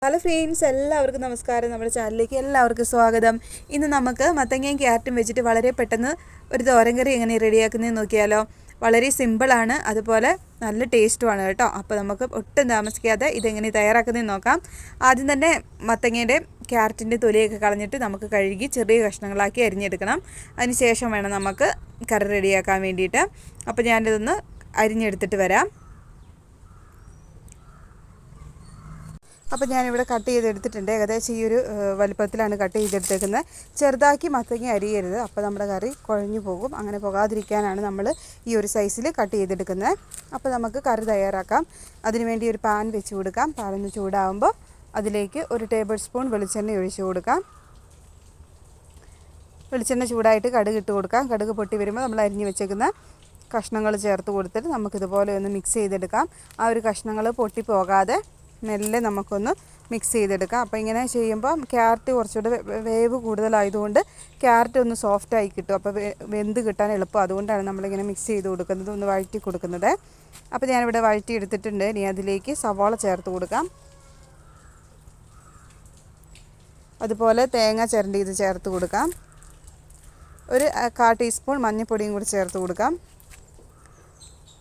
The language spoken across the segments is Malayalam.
ഹലോ ഫ്രണ്ട്സ്, എല്ലാവർക്കും നമസ്കാരം. നമ്മുടെ ചാനലിലേക്ക് എല്ലാവർക്കും സ്വാഗതം. ഇന്ന് നമുക്ക് മത്തങ്ങയും ക്യാരറ്റും വെച്ചിട്ട് വളരെ പെട്ടെന്ന് ഒരു തോരൻ കറി എങ്ങനെ റെഡിയാക്കുന്നതെന്ന് നോക്കിയാലോ. വളരെ സിമ്പിളാണ്, അതുപോലെ നല്ല ടേസ്റ്റുമാണ് കേട്ടോ. അപ്പോൾ നമുക്ക് ഒട്ടും താമസിക്കാതെ ഇതെങ്ങനെ തയ്യാറാക്കുന്നതെന്ന് നോക്കാം. ആദ്യം തന്നെ മത്തങ്ങയുടെ ക്യാരറ്റിൻ്റെ തൊലിയൊക്കെ കളഞ്ഞിട്ട് നമുക്ക് കഴുകി ചെറിയ കഷ്ണങ്ങളാക്കി അരിഞ്ഞെടുക്കണം. അതിന് ശേഷം വേണം നമുക്ക് കറി റെഡിയാക്കാൻ വേണ്ടിയിട്ട്. അപ്പോൾ ഞാനിതൊന്ന് അരിഞ്ഞെടുത്തിട്ട് വരാം. അപ്പോൾ ഞാനിവിടെ കട്ട് ചെയ്തെടുത്തിട്ടുണ്ട്. ഏകദേശം ഈ ഒരു വലുപ്പത്തിലാണ് കട്ട് ചെയ്തെടുത്തേക്കുന്നത്. ചെറുതാക്കി മത്തങ്ങ അരിയരുത്, അപ്പോൾ നമ്മുടെ കറി കുഴഞ്ഞു പോകും. അങ്ങനെ പോകാതിരിക്കാനാണ് നമ്മൾ ഈ ഒരു സൈസിൽ കട്ട് ചെയ്തെടുക്കുന്നത്. അപ്പോൾ നമുക്ക് കറി തയ്യാറാക്കാം. അതിനുവേണ്ടി ഒരു പാൻ വെച്ച് കൊടുക്കാം. പാനൊന്ന് ചൂടാകുമ്പോൾ അതിലേക്ക് 1 ടേബിൾ സ്പൂൺ വെളിച്ചെണ്ണ ഒഴിച്ച് കൊടുക്കാം. വെളിച്ചെണ്ണ ചൂടായിട്ട് കടുക് ഇട്ട് കൊടുക്കാം. കടുക് പൊട്ടി വരുമ്പോൾ നമ്മൾ അരിഞ്ഞ് വെച്ചേക്കുന്ന കഷ്ണങ്ങൾ ചേർത്ത് കൊടുത്തിട്ട് നമുക്കിതുപോലെ ഒന്ന് മിക്സ് ചെയ്തെടുക്കാം. ആ ഒരു കഷ്ണങ്ങൾ പൊട്ടി പോകാതെ മെല്ലെ നമുക്കൊന്ന് മിക്സ് ചെയ്തെടുക്കാം. അപ്പോൾ ഇങ്ങനെ ചെയ്യുമ്പോൾ ക്യാരറ്റ് കുറച്ചുകൂടെ വേവ് കൂടുതലായതുകൊണ്ട് ക്യാരറ്റ് ഒന്ന് സോഫ്റ്റായി കിട്ടും. അപ്പോൾ വെന്ത് കിട്ടാൻ എളുപ്പം. അതുകൊണ്ടാണ് നമ്മളിങ്ങനെ മിക്സ് ചെയ്ത് കൊടുക്കുന്നത്, ഒന്ന് വഴറ്റി കൊടുക്കുന്നത്. അപ്പോൾ ഞാനിവിടെ വഴറ്റി എടുത്തിട്ടുണ്ട്. ഇനി അതിലേക്ക് സവാള ചേർത്ത് കൊടുക്കാം. അതുപോലെ തേങ്ങ ചിരണ്ടിയത് ചേർത്ത് കൊടുക്കാം. ഒരു 1/4 ടീസ്പൂൺ മഞ്ഞൾപ്പൊടിയും കൂടി ചേർത്ത് കൊടുക്കാം.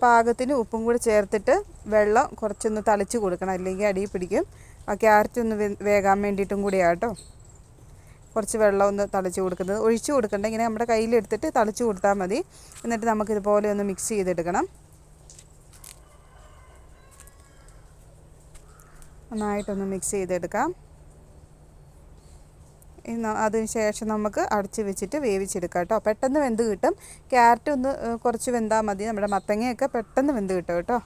പാകത്തിന് ഉപ്പും കൂടി ചേർത്തിട്ട് വെള്ളം കുറച്ചൊന്ന് തളിച്ച് കൊടുക്കണം, അല്ലെങ്കിൽ അടിയിൽ പിടിക്കും. ആ ക്യാരറ്റ് ഒന്ന് വേകാൻ വേണ്ടിയിട്ടും കൂടിയാണ് കേട്ടോ കുറച്ച് വെള്ളം ഒന്ന് തളിച്ച് കൊടുക്കുന്നത്. ഒഴിച്ച് കൊടുക്കണ്ട, ഇങ്ങനെ നമ്മുടെ കയ്യിലെടുത്തിട്ട് തളിച്ച് കൊടുത്താൽ മതി. എന്നിട്ട് നമുക്കിതുപോലെ ഒന്ന് മിക്സ് ചെയ്തെടുക്കണം. നന്നായിട്ടൊന്ന് മിക്സ് ചെയ്തെടുക്കാം. അതിന് ശേഷം നമുക്ക് അടച്ച് വെച്ചിട്ട് വേവിച്ചെടുക്കാം കേട്ടോ. പെട്ടെന്ന് വെന്ത് കിട്ടും. ക്യാരറ്റ് ഒന്ന് കുറച്ച് വെന്താൽ മതി. നമ്മുടെ മത്തങ്ങയൊക്കെ പെട്ടെന്ന് വെന്ത് കിട്ടും കേട്ടോ.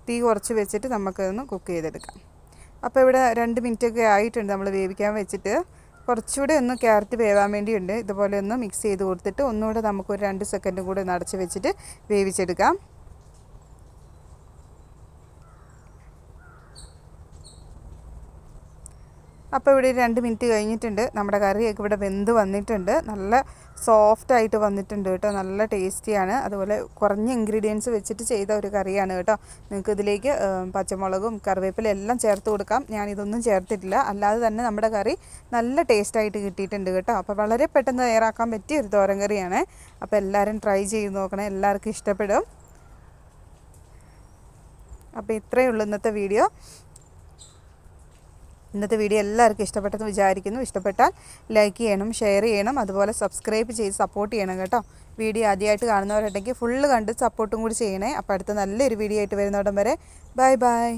തീ കുറച്ച് വെച്ചിട്ട് നമുക്കൊന്ന് കുക്ക് ചെയ്തെടുക്കാം. അപ്പോൾ ഇവിടെ 2 മിനിറ്റൊക്കെ ആയിട്ടുണ്ട് നമ്മൾ വേവിക്കാൻ വെച്ചിട്ട്. കുറച്ചുകൂടെ ഒന്ന് ക്യാരറ്റ് വേവാൻ വേണ്ടിയുണ്ട്. ഇതുപോലെ ഒന്ന് മിക്സ് ചെയ്ത് കൊടുത്തിട്ട് ഒന്നുകൂടെ നമുക്കൊരു 2 സെക്കൻഡ് കൂടെ ഒന്ന് അടച്ച് വെച്ചിട്ട് വേവിച്ചെടുക്കാം. അപ്പോൾ ഇവിടെ 2 മിനിറ്റ് കഴിഞ്ഞിട്ടുണ്ട്. നമ്മുടെ കറിയൊക്കെ ഇവിടെ വെന്ത് വന്നിട്ടുണ്ട്. നല്ല സോഫ്റ്റായിട്ട് വന്നിട്ടുണ്ട് കേട്ടോ. നല്ല ടേസ്റ്റിയാണ്. അതുപോലെ കുറഞ്ഞ ഇൻഗ്രീഡിയൻസ് വെച്ചിട്ട് ചെയ്ത ഒരു കറിയാണ് കേട്ടോ. നിങ്ങൾക്ക് ഇതിലേക്ക് പച്ചമുളകും കറിവേപ്പില എല്ലാം ചേർത്ത് കൊടുക്കാം. ഞാനിതൊന്നും ചേർത്തിട്ടില്ല. അല്ലാതെ തന്നെ നമ്മുടെ കറി നല്ല ടേസ്റ്റായിട്ട് കിട്ടിയിട്ടുണ്ട് കേട്ടോ. അപ്പോൾ വളരെ പെട്ടെന്ന് തയ്യാറാക്കാൻ പറ്റിയ ഒരു തോരൻ കറിയാണ്. അപ്പോൾ എല്ലാവരും ട്രൈ ചെയ്ത് നോക്കണേ, എല്ലാവർക്കും ഇഷ്ടപ്പെടും. അപ്പോൾ ഇത്രയേ ഉള്ളൂ ഇന്നത്തെ വീഡിയോ. എല്ലാവർക്കും ഇഷ്ടപ്പെട്ടെന്ന് വിചാരിക്കുന്നു. ഇഷ്ടപ്പെട്ടാൽ ലൈക്ക് ചെയ്യണം, ഷെയർ ചെയ്യണം, അതുപോലെ സബ്സ്ക്രൈബ് ചെയ്ത് സപ്പോർട്ട് ചെയ്യണം കേട്ടോ. വീഡിയോ ആദ്യമായിട്ട് കാണുന്നവരുണ്ടെങ്കിൽ ഫുള്ള് കണ്ട് സപ്പോർട്ടും കൂടി ചെയ്യണേ. അപ്പോൾ അടുത്ത നല്ലൊരു വീഡിയോ ആയിട്ട് വരുന്നോടം വരെ ബൈ ബൈ.